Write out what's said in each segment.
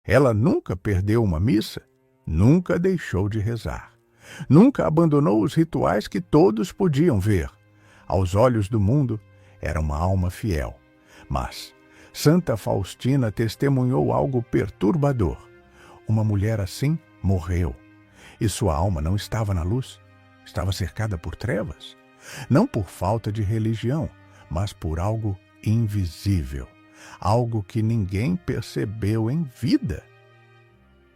Ela nunca perdeu uma missa, nunca deixou de rezar. Nunca abandonou os rituais que todos podiam ver. Aos olhos do mundo, era uma alma fiel. Mas Santa Faustina testemunhou algo perturbador. Uma mulher assim morreu. E sua alma não estava na luz, estava cercada por trevas. Não por falta de religião, mas por algo invisível. Algo que ninguém percebeu em vida.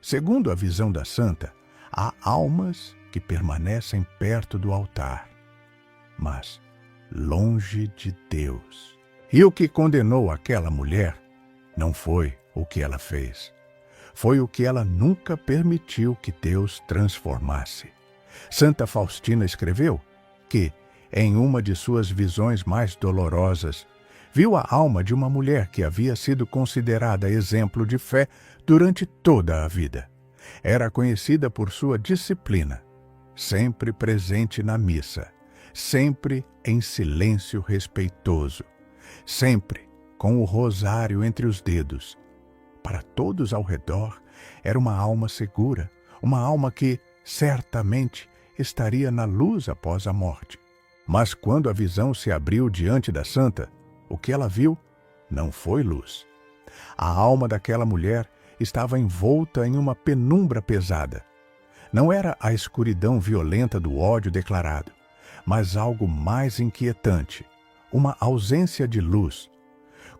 Segundo a visão da santa, há almas que permanecem perto do altar, mas longe de Deus. E o que condenou aquela mulher não foi o que ela fez. Foi o que ela nunca permitiu que Deus transformasse. Santa Faustina escreveu que, em uma de suas visões mais dolorosas, viu a alma de uma mulher que havia sido considerada exemplo de fé durante toda a vida. Era conhecida por sua disciplina, sempre presente na missa, sempre em silêncio respeitoso, sempre com o rosário entre os dedos. Para todos ao redor, era uma alma segura, uma alma que, certamente, estaria na luz após a morte. Mas quando a visão se abriu diante da santa, o que ela viu não foi luz. A alma daquela mulher estava envolta em uma penumbra pesada. Não era a escuridão violenta do ódio declarado, mas algo mais inquietante, uma ausência de luz,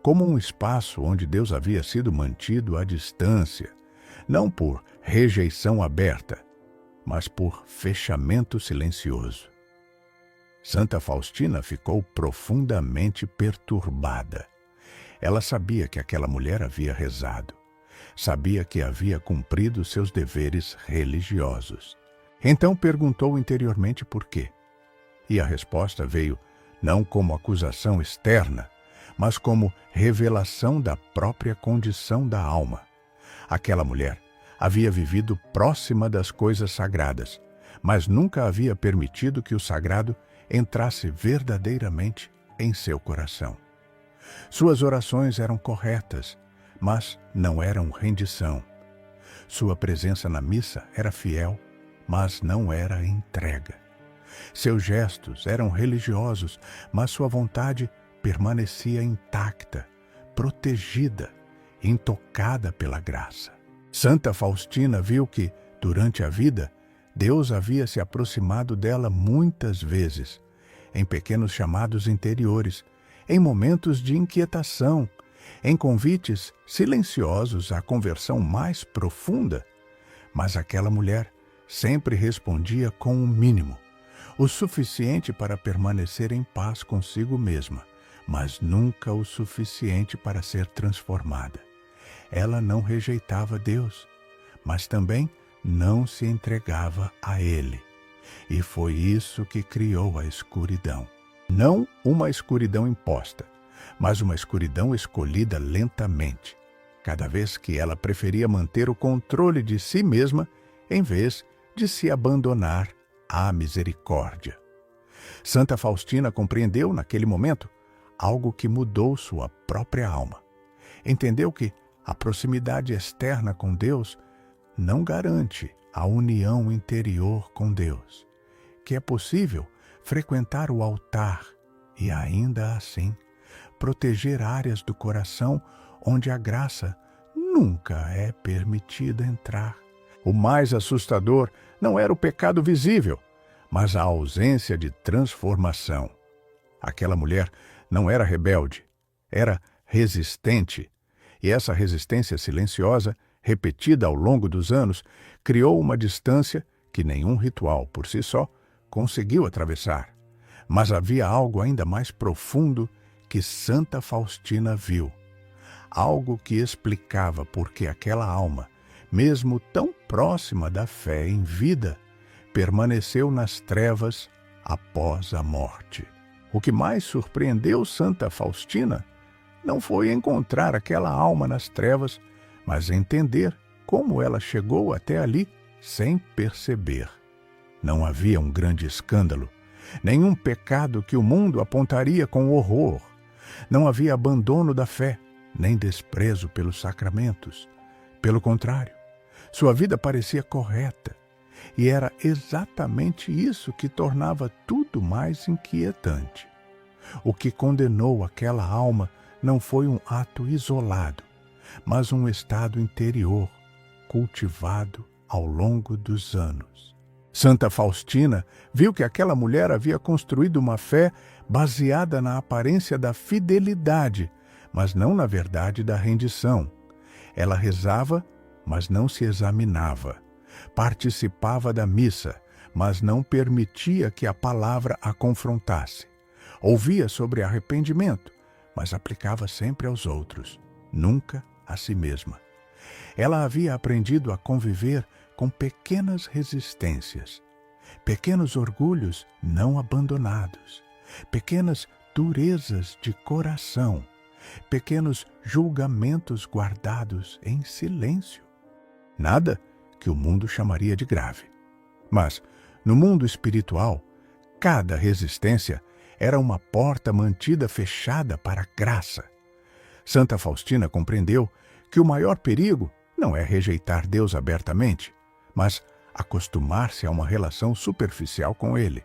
como um espaço onde Deus havia sido mantido à distância, não por rejeição aberta, mas por fechamento silencioso. Santa Faustina ficou profundamente perturbada. Ela sabia que aquela mulher havia rezado, sabia que havia cumprido seus deveres religiosos. Então perguntou interiormente por quê. E a resposta veio não como acusação externa, mas como revelação da própria condição da alma. Aquela mulher havia vivido próxima das coisas sagradas, mas nunca havia permitido que o sagrado entrasse verdadeiramente em seu coração. Suas orações eram corretas, mas não eram rendição. Sua presença na missa era fiel, mas não era entrega. Seus gestos eram religiosos, mas sua vontade permanecia intacta, protegida, intocada pela graça. Santa Faustina viu que, durante a vida, Deus havia se aproximado dela muitas vezes, em pequenos chamados interiores, em momentos de inquietação, em convites silenciosos à conversão mais profunda. Mas aquela mulher sempre respondia com o mínimo, o suficiente para permanecer em paz consigo mesma, mas nunca o suficiente para ser transformada. Ela não rejeitava Deus, mas também não se entregava a Ele. E foi isso que criou a escuridão. Não uma escuridão imposta, mas uma escuridão escolhida lentamente, cada vez que ela preferia manter o controle de si mesma em vez de se abandonar à misericórdia. Santa Faustina compreendeu naquele momento algo que mudou sua própria alma. Entendeu que a proximidade externa com Deus não garante a união interior com Deus, que é possível frequentar o altar e, ainda assim, proteger áreas do coração onde a graça nunca é permitida entrar. O mais assustador não era o pecado visível, mas a ausência de transformação. Aquela mulher não era rebelde, era resistente, e essa resistência silenciosa, repetida ao longo dos anos, criou uma distância que nenhum ritual, por si só, conseguiu atravessar. Mas havia algo ainda mais profundo que Santa Faustina viu. Algo que explicava por que aquela alma, mesmo tão próxima da fé em vida, permaneceu nas trevas após a morte. O que mais surpreendeu Santa Faustina não foi encontrar aquela alma nas trevas, mas entender como ela chegou até ali sem perceber. Não havia um grande escândalo, nenhum pecado que o mundo apontaria com horror. Não havia abandono da fé, nem desprezo pelos sacramentos. Pelo contrário, sua vida parecia correta, e era exatamente isso que tornava tudo mais inquietante. O que condenou aquela alma não foi um ato isolado, mas um estado interior, cultivado ao longo dos anos. Santa Faustina viu que aquela mulher havia construído uma fé baseada na aparência da fidelidade, mas não na verdade da rendição. Ela rezava, mas não se examinava. Participava da missa, mas não permitia que a palavra a confrontasse. Ouvia sobre arrependimento, mas aplicava sempre aos outros, nunca a si mesma. Ela havia aprendido a conviver com pequenas resistências, pequenos orgulhos não abandonados, pequenas durezas de coração, pequenos julgamentos guardados em silêncio. Nada que o mundo chamaria de grave. Mas, no mundo espiritual, cada resistência era uma porta mantida fechada para a graça. Santa Faustina compreendeu que o maior perigo não é rejeitar Deus abertamente, mas acostumar-se a uma relação superficial com Ele.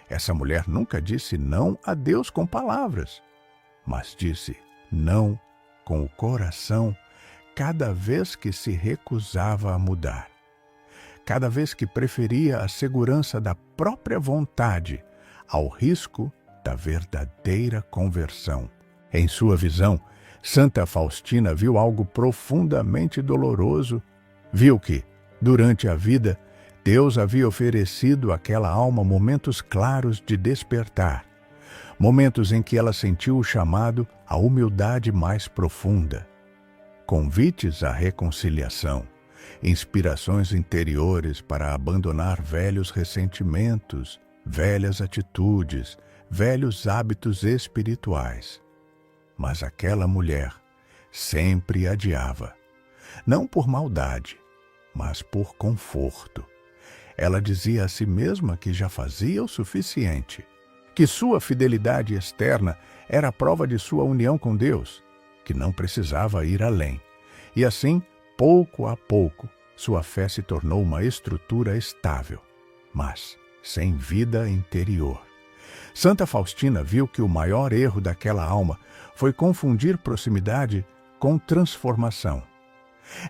Essa mulher nunca disse não a Deus com palavras, mas disse não com o coração cada vez que se recusava a mudar. Cada vez que preferia a segurança da própria vontade ao risco da verdadeira conversão. Em sua visão, Santa Faustina viu algo profundamente doloroso. Viu que, durante a vida, Deus havia oferecido àquela alma momentos claros de despertar, momentos em que ela sentiu o chamado à humildade mais profunda, convites à reconciliação, inspirações interiores para abandonar velhos ressentimentos, velhas atitudes, velhos hábitos espirituais. Mas aquela mulher sempre adiava, não por maldade, mas por conforto. Ela dizia a si mesma que já fazia o suficiente, que sua fidelidade externa era a prova de sua união com Deus, que não precisava ir além. E assim, pouco a pouco, sua fé se tornou uma estrutura estável, mas sem vida interior. Santa Faustina viu que o maior erro daquela alma foi confundir proximidade com transformação.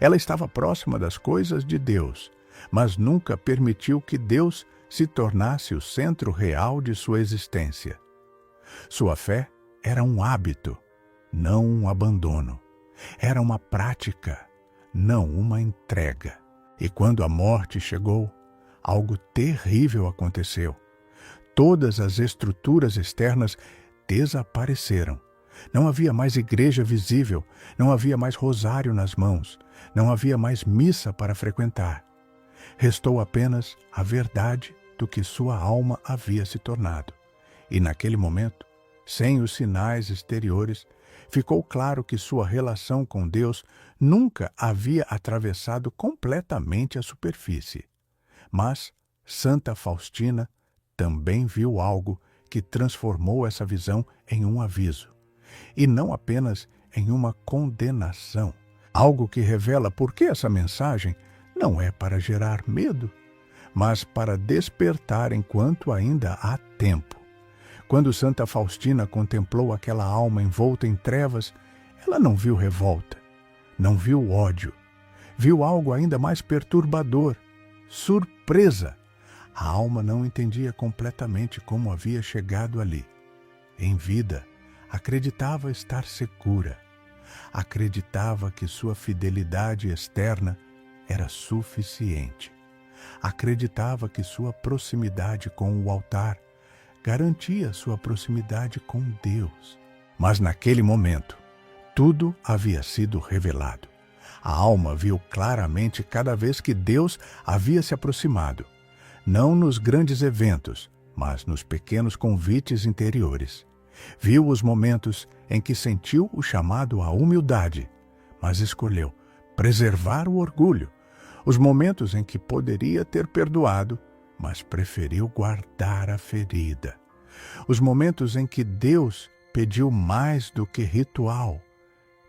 Ela estava próxima das coisas de Deus, mas nunca permitiu que Deus se tornasse o centro real de sua existência. Sua fé era um hábito, não um abandono. Era uma prática, não uma entrega. E quando a morte chegou, algo terrível aconteceu. Todas as estruturas externas desapareceram. Não havia mais igreja visível, não havia mais rosário nas mãos, não havia mais missa para frequentar. Restou apenas a verdade do que sua alma havia se tornado. E naquele momento, sem os sinais exteriores, ficou claro que sua relação com Deus nunca havia atravessado completamente a superfície. Mas Santa Faustina também viu algo que transformou essa visão em um aviso, e não apenas em uma condenação. Algo que revela por que essa mensagem não é para gerar medo, mas para despertar enquanto ainda há tempo. Quando Santa Faustina contemplou aquela alma envolta em trevas, ela não viu revolta, não viu ódio. Viu algo ainda mais perturbador: surpresa. A alma não entendia completamente como havia chegado ali. Em vida, acreditava estar segura. Acreditava que sua fidelidade externa era suficiente. Acreditava que sua proximidade com o altar garantia sua proximidade com Deus. Mas naquele momento, tudo havia sido revelado. A alma viu claramente cada vez que Deus havia se aproximado, não nos grandes eventos, mas nos pequenos convites interiores. Viu os momentos em que sentiu o chamado à humildade, mas escolheu preservar o orgulho. Os momentos em que poderia ter perdoado, mas preferiu guardar a ferida. Os momentos em que Deus pediu mais do que ritual,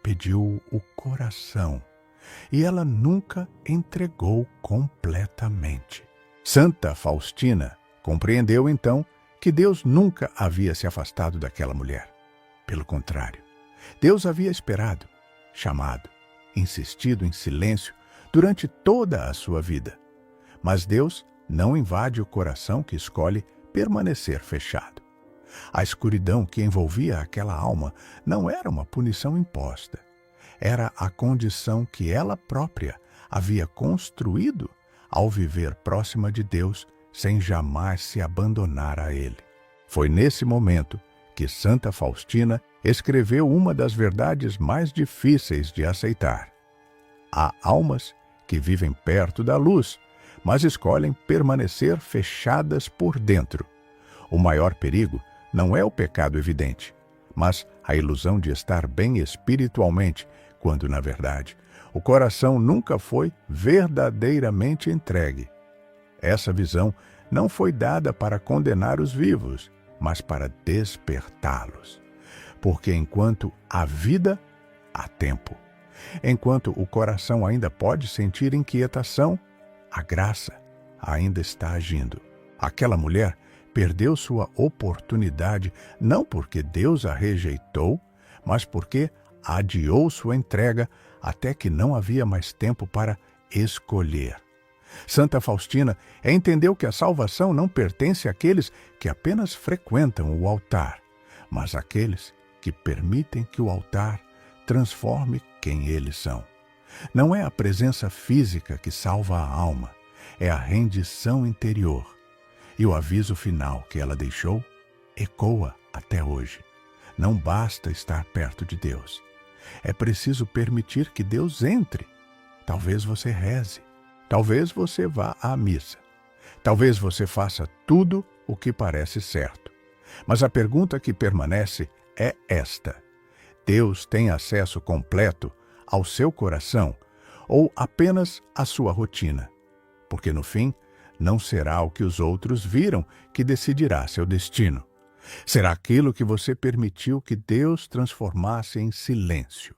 pediu o coração. e ela nunca entregou completamente. Santa Faustina compreendeu então que Deus nunca havia se afastado daquela mulher. Pelo contrário, Deus havia esperado, chamado, insistido em silêncio durante toda a sua vida. Mas Deus não invade o coração que escolhe permanecer fechado. A escuridão que envolvia aquela alma não era uma punição imposta. Era a condição que ela própria havia construído ao viver próxima de Deus sem jamais se abandonar a Ele. Foi nesse momento que Santa Faustina escreveu uma das verdades mais difíceis de aceitar. Há almas que vivem perto da luz, mas escolhem permanecer fechadas por dentro. O maior perigo não é o pecado evidente, mas a ilusão de estar bem espiritualmente, quando, na verdade, o coração nunca foi verdadeiramente entregue. Essa visão não foi dada para condenar os vivos, mas para despertá-los. Porque enquanto há vida, há tempo. Enquanto o coração ainda pode sentir inquietação, a graça ainda está agindo. Aquela mulher perdeu sua oportunidade não porque Deus a rejeitou, mas porque adiou sua entrega até que não havia mais tempo para escolher. Santa Faustina entendeu que a salvação não pertence àqueles que apenas frequentam o altar, mas àqueles que permitem que o altar transforme quem eles são. Não é a presença física que salva a alma, é a rendição interior. E o aviso final que ela deixou ecoa até hoje. Não basta estar perto de Deus. É preciso permitir que Deus entre. Talvez você reze. Talvez você vá à missa. Talvez você faça tudo o que parece certo. Mas a pergunta que permanece é esta: Deus tem acesso completo ao seu coração ou apenas à sua rotina? Porque no fim, não será o que os outros viram que decidirá seu destino. Será aquilo que você permitiu que Deus transformasse em silêncio.